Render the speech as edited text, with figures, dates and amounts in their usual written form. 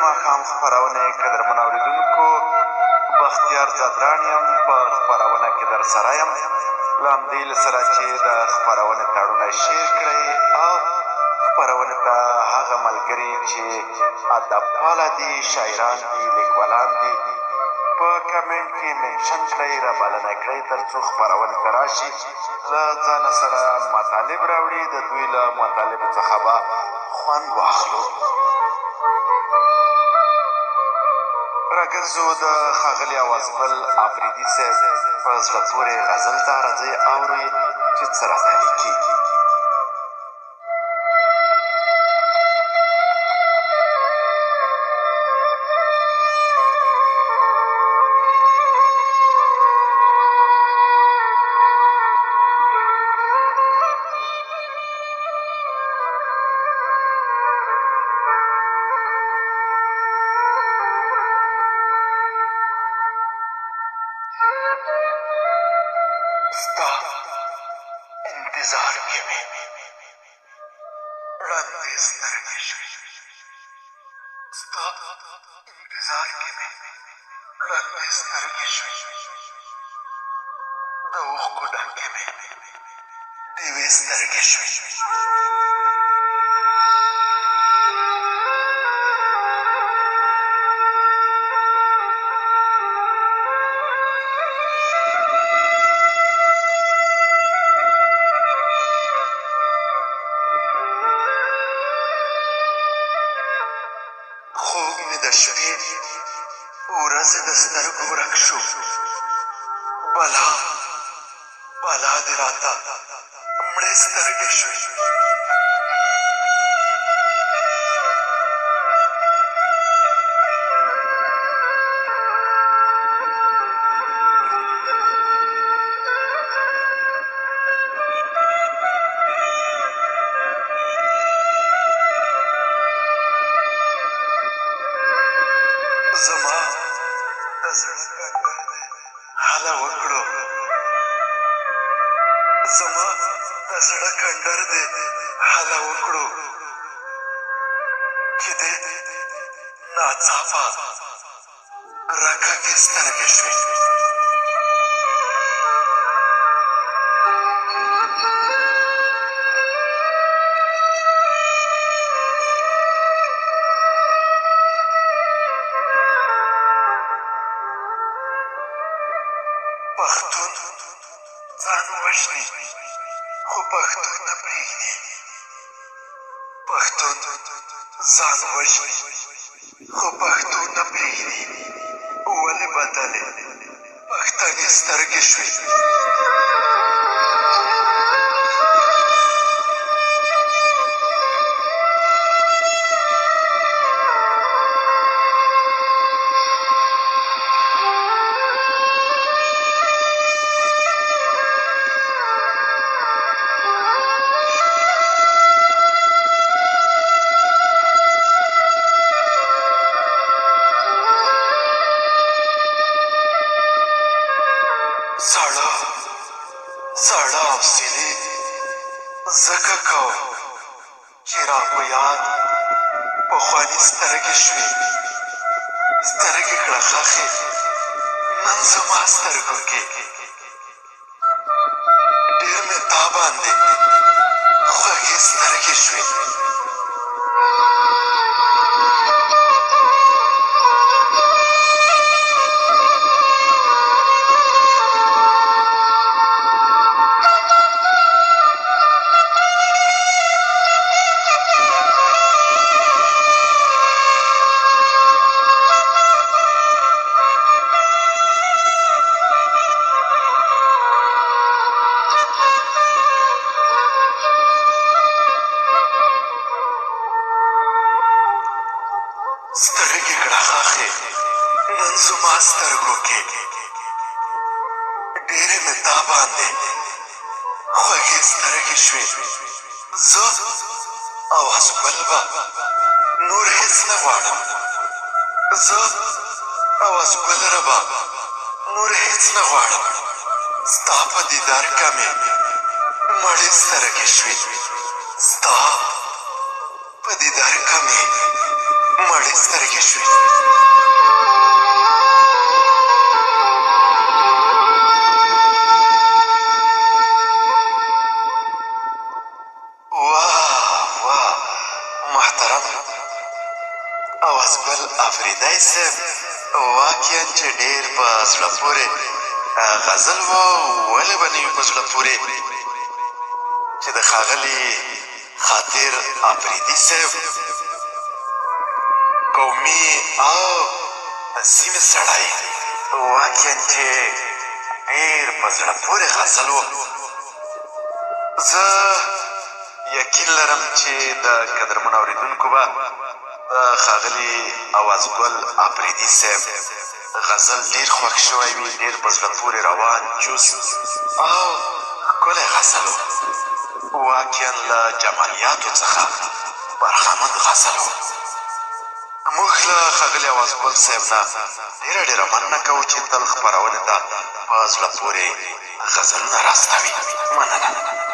ماښام خپرونې قدرمن اورېدونکو بختیار زادران یم په خپرونه کې در سره یم له همدې له سره چې د خپرونې تړونه شیر کړئ او خپرونې ته هغه ملګري چې ادب پاله دي شاعران دي لیکوالان دي په کمنټ کې منشن کړئ رابلنه کړئ تر څو خپرونې ته راشي له ځانه سره مطالب راوړي د دوی له مطالبو څخه به خوند واخلو راګرځو د ښاغلي اوازګل افریدي صاحب په زړه پورې غزل ته راځئ اورئ چې څه راته لیکي انتظار کې مې ړندې سترګې شوې ستا انتظار کې مې ړندې سترګې شوې د اوښکو ډکې مې ډیوې سترګې شوې د شپې ورځې د سترګو ورک شو بلا دې راته مړې سترګې شوې زما د زړه کنډر دی هله وکړو زما د زړه کنډر دی هله وکړو چې دې ناڅاپه راکږې سترګې شوې پښتون ځان وژني خو پښتون نه پرېږدي پښتون ځان وژني خو پښتون نه پرېږدي ولې بدلې پښتنې سترګې شوې زړه حوصلې ځکه کوم چې را په یاد پخواني سترګې شوې سترګې کړه خښې نن زما سترګو کې ډېر مې تا باندې خوږې سترګې شوې سترګې کړه خښې نن زما سترګو کې ډېرې مې تا باندې خوږې سترګې شوې زه اوازګل به نور هېڅ نه غواړم زه اوازګله به نور هېڅ نه غواړم ستا په دیدار که مې مړې سترګې شوې ستا په دیدار که مې وړې سترګې شوې. واه محترم اوازګل افریدی صاحب واقعا چې ډېر په زړه پورې غزل و. ولې به نه وي په زړه پورې چې د ښاغلي خاطر افریدي صاحب قومي او د سیمې سړی واقعا چې ډېر په زړه پورې غزل و. زه یقین لرم چې د قدرمن اورېدونکو به د ښاغلي اوازګل افریدي صاحب غزل ډېر خوښ شوی وي. ډېر په زړه پورې روان چوست او ښکلی غزل و. واقعا له جمالیاتو څخه برخمند غزل و. موږ له ښاغلي اوازګل صاحب نه ډېره مننه کوو چې تل خپرونې ته په زړه پورې غزلونه راستوي. مننه.